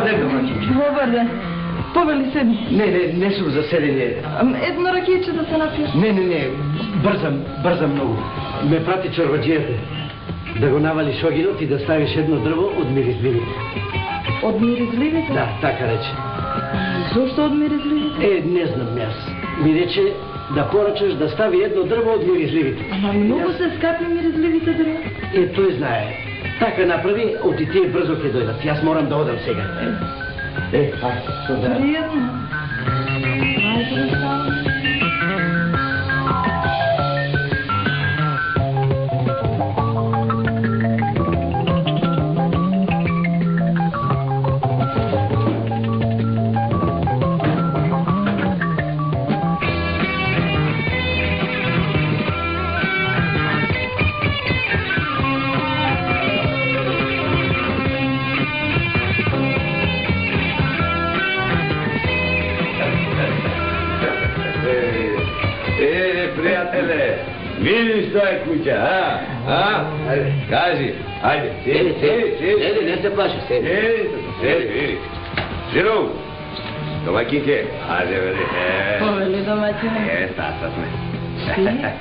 ден, домакинче. Добър ден. Повели седни. Не съм за седене. Едно ракиече да се напиеш. Не. Бързам много. Ме прати чорбаджията. Да го навалиш огинот и да ставиш едно дърво от миризливите. От миризливите? Да, така рече. Защо от миризливите? Не знам аз. Ми рече да поръчаш да стави едно дърво от миризливите. Ама много се скапи миризливите дърва. Той знае. Така направи, от и тие бързо ке дойдат. Аз морам да одам сега. Приятно. Айде да става. Видиш той куча, Айде, кажи. Айде, седи. Не се плаши, седи. Седи. Жиров, домакинке, айде, бъде. Повели домакине. Стаса сме.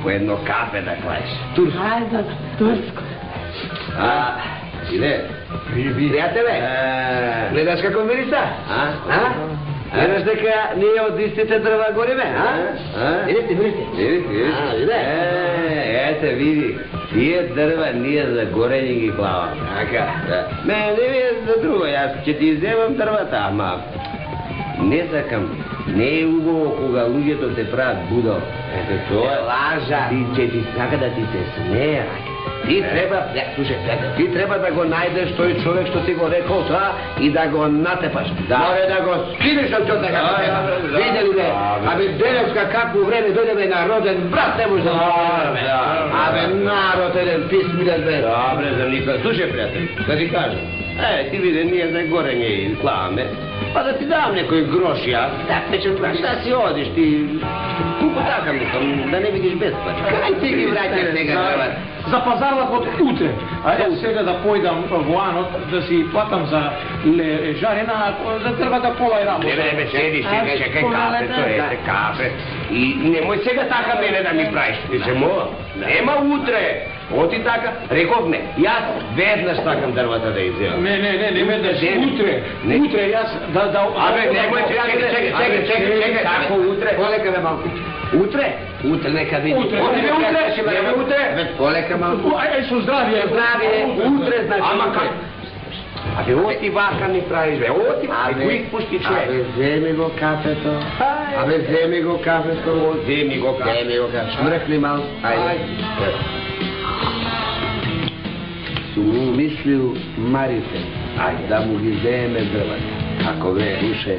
По едно кафе да клаеш. Турско. Айде, турско. Сине. Приятеле, гледаш како мириса? Гледаш дека ние од истите дрва гориме, Видите. Види. Ете, види. Тие дърва ние за горење ги клаваме. Така. Не ми е за друго, аз ќе ти изземам дървата, ама не сакам. Не е убаво кога луѓето те правят будал. Ете, тоа е лажа. Ти сака да ти се смея. Ти треба да го најдеш тој човек што ти го рекол тоа и да го натепаш. Море да го скинеш од тоа така. Видели бе? Абе денеска какво време дојдеме на роден брат, не може да говориме. Абе народ еден писмилен бе. Добре, за никога. Слушай, приятел, да ти кажем. Ти види, ние за горење и клаваме. Па да ти дам некој грош, ја. Šta си одиш, ти... Куко така мислам, да не видиш безплатно. Кај ти ги враќаш сега дрва? За пазарлак од утре. Сега да појдам во Анот, да си платам за жарена, за дрвата пола и работа. Не, седи, чекай кафето, ете кафе. И немој сега така мене да ми правиш. Нема утре. Оти така, реков не. Јас веднаш сакам дрвата да изземам. Не, веднаш. Утре јас да... Абе, немој, чекай. Како утре? Полека бе малку. Утре? Утре нека види. Нема утре? Полека малку. Со здравие. Утре, значи. Ама как? Абе, оти вака ми правиш, бе, оти, го изпушти човек. Абе, вземи го кафето. Вземи го кафето. Вземи го кафето. Шмръкни малко. Айде. Сум мислил Марите, да му ги вземе дрвата. Ако ве руше,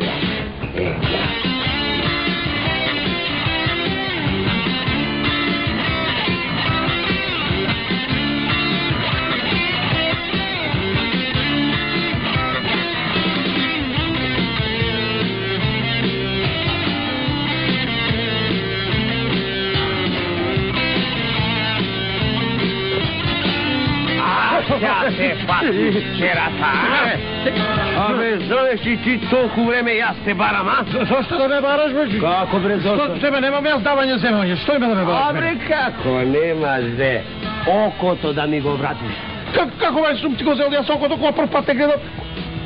Тя се пати вчерата. Абе, зовеш ли ти толку време јас те барам, а? Зошто да ме бараш, бе? Како бре, зошто? Што тебе немам јас давање земање, што име да ме бараш? Абре, како немаш, бе? Окото да ми го вратиш. Како бе, сум ти го зел, јас окото кога прв пат те гледам?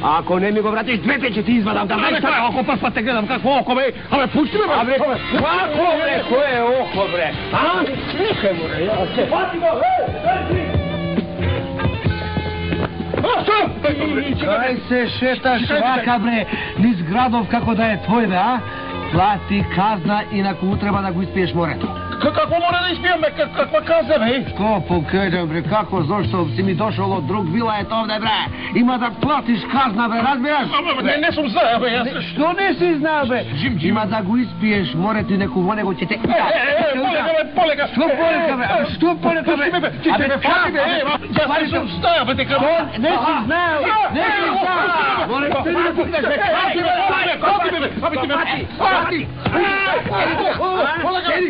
Ако не ми го вратиш, двете ќе ти извадам. Абе, како прв пат те гледам, какво око, бе? Абе, пушти ме, бе! Абе, како, бре, кој е око, бре? А? Нехај му, бре, јас те... Пати го, Кај се шеташ вака, бре, низ градов како да е твој, бе, а? Плати казна, инаку утреба да го испиеш морето. Какво мора да испијам, бе? Каква каза, бе? Што покажам, бре, како, зошто си ми дошол од друг вилајет овде, бре? Има да платиш казна, бре, разбираш? Не сум знаел, бе, јас... Што не си знаел, бе? Има да го испиеш морето и неко во него ќе те... Полека! Што полека, бе? Што полека, бе? Ќе те ме фати, бе, јас не сум знаел, бе, дека... Не си знаел! Не си знаел! Морето ти не пукнеш, бе! Фати, бе! Фати, бе! Фати! Полека, бе!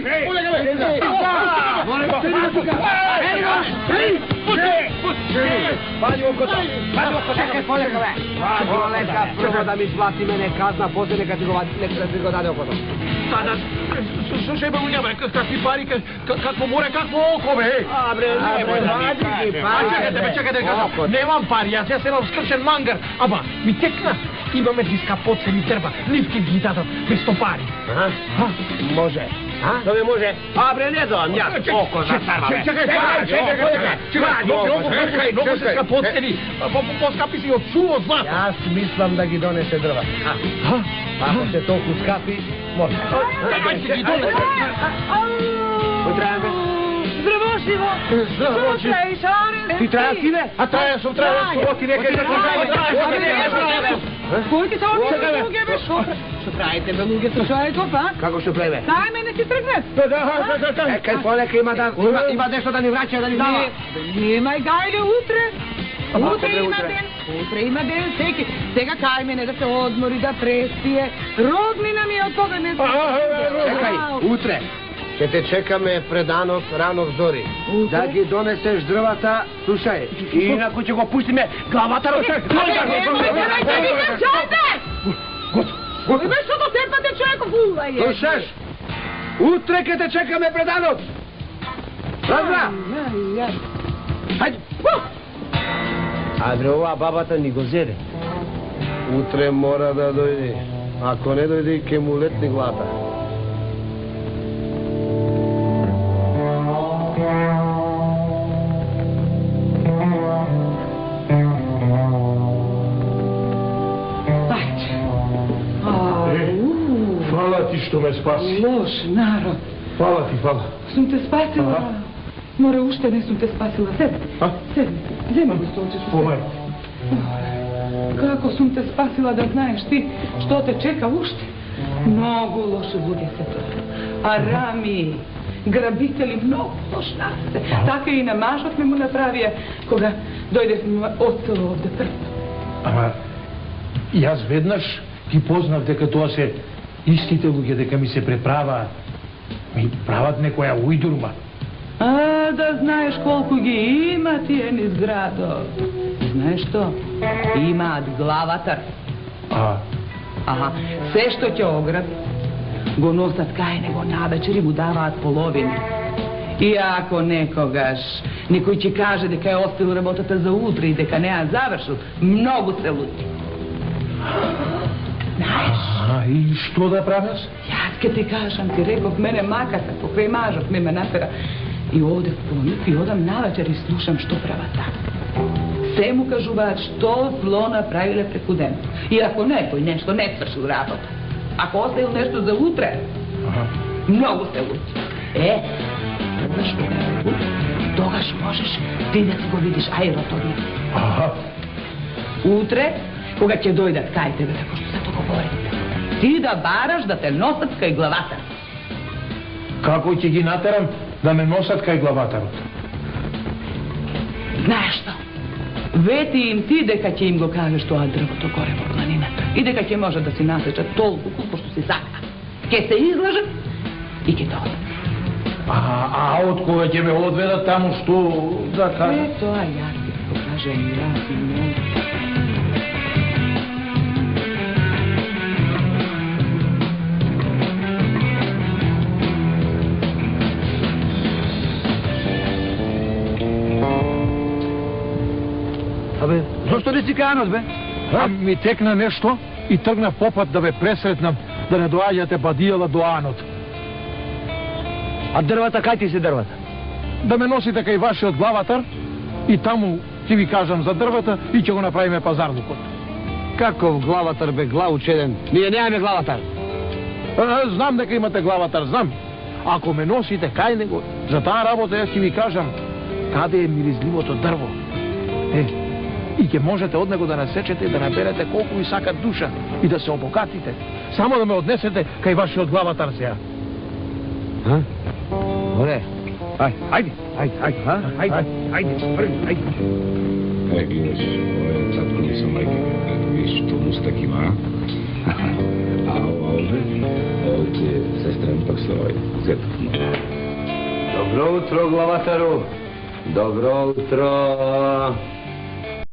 Паѓи окото! poleka, be! Poleka, prvo da mi plati mene kazna, poslije neka ti go dade oko to. Sada, slušaj me ulja, bre, kakvi pari, kakvo more, kakvo oko, be, hej. A bre, nemoj da mi pari. Čekajte, nemam pari, ja sam skršen mangar, aba, mi tekna, imame diska poce mi treba, nifki mi dada, bez to pari. Može. To mi može? A bre, ne dam ja oko za sama, be. Čekaj, nogo se ska poceni, poskapi si od čuo zlata. Ja smislam da gi donese drva. Ako se toliko skapi, može. Ajde gi donese. Koji trajem, be? Zdravo, Živo! Zdravo, Šare! Ti traja si, be? A traja sam, oti neke... Koliko se ovdje luge, be, šore? Što trajite, be, luge, što je to, pa? Kako što pleve? Daj mene ti trgnet! Kaj poleka ima nešto da ni vraća, da ni dava? Nemaj gajde utre! Utre ima den, seki. Сега кај мене да се одмори, да преспие. Роднина ми е од тога не... Čekaj, utre. Će te čekame predanog ranog zori. Da gi doneseš drvata, slušaj, inako će go pusti me glavatar od čovjek. Nemojte mi gađate! Ima što to tepate čovjeko fula je. Slušaš? Utre ke te čekame predanog. Razbra! Hajde! A bre, ova babata ni go zere. Utre mora da dojde. Ako ne dojde, ke mu letni glata. Hvala ti što me spasi. Loš narod. Hvala ti, hvala. Sam te spasila. More ušte ne sam te spasila. Sedmi. Zemlju stočeš u Ovaj. Kako sam te spasila da znaješ ti što te čeka ušte? Mnogo loše bude se to. Arami, grabitelji, mnogo loš naste. Tako i na mažot mi mu napravija koga dojde ostalo ovde prvo. Ама, јас веднаш ги познав дека тоа се истите луѓе, дека ми се преправаат. Ми прават некоја ујдурма. А, да знаеш колко ги има тие низ градот. Знаеш што? Имаат главатар. Аха, се што ќе ограби, го носат кај него навечер и му даваат половини. И ако некогаш некој ќе каже дека е оставил работата за утре и дека не ја завршил, многу се лути. Знаеш? И што да правиш? Јас ке ти кажам, ти реков мене маката, покрај мажот ме натера. И оде в полник и одам навечер и слушам што прават така. Се му кажуваат што зло направиле преку ден. И ако некој нешто не свршил работа, ако оставил нешто за утре, многу се лути. Тогаш кога е лут, тогаш можеш ти да си го видиш ајрото види. Утре, кога ќе дојдат кај тебе, како што се то говорите, ти да бараш да те носат кај главатар. Како ќе ги натерам да ме носат кај главатарот? Знаеш што? Вети им ти дека ќе им го кажеш тоа дрвото горе во планината и дека ќе може да си насечат толку колку што си сака. Ќе се излажат и ќе дојдат. А од кога ќе ме одведат таму што да кажа? Тоа јас ќе ти покажам и јас и многу. Абе, зошто не си канат, бе? Ми текна нешто и тргнав попат да ве пресретнам, да не доаѓате бадијала до Анот. А дрвата, кај ти се дрвата? Да ме носите кај вашиот главатар и таму ќе ви кажам за дрвата и ќе го направиме пазарлукот. Каков главатар, бе, главучеден? Ние немаме главатар. Знам дека имате главатар, знам. Ако ме носите кај него, за таа работа јас ќе ви кажам каде е миризливото дрво. И ќе можете од него да насечете и да наберете колку ви сака душа и да се обогатите. Само да ме однесете кај вашиот главатар сега. Добре. Ајде, ајде. Гледаш, татко ми са майка, виж, што мустак има, а овде сестрен пак се зетов много. Добро утро, главатару. Добро утро.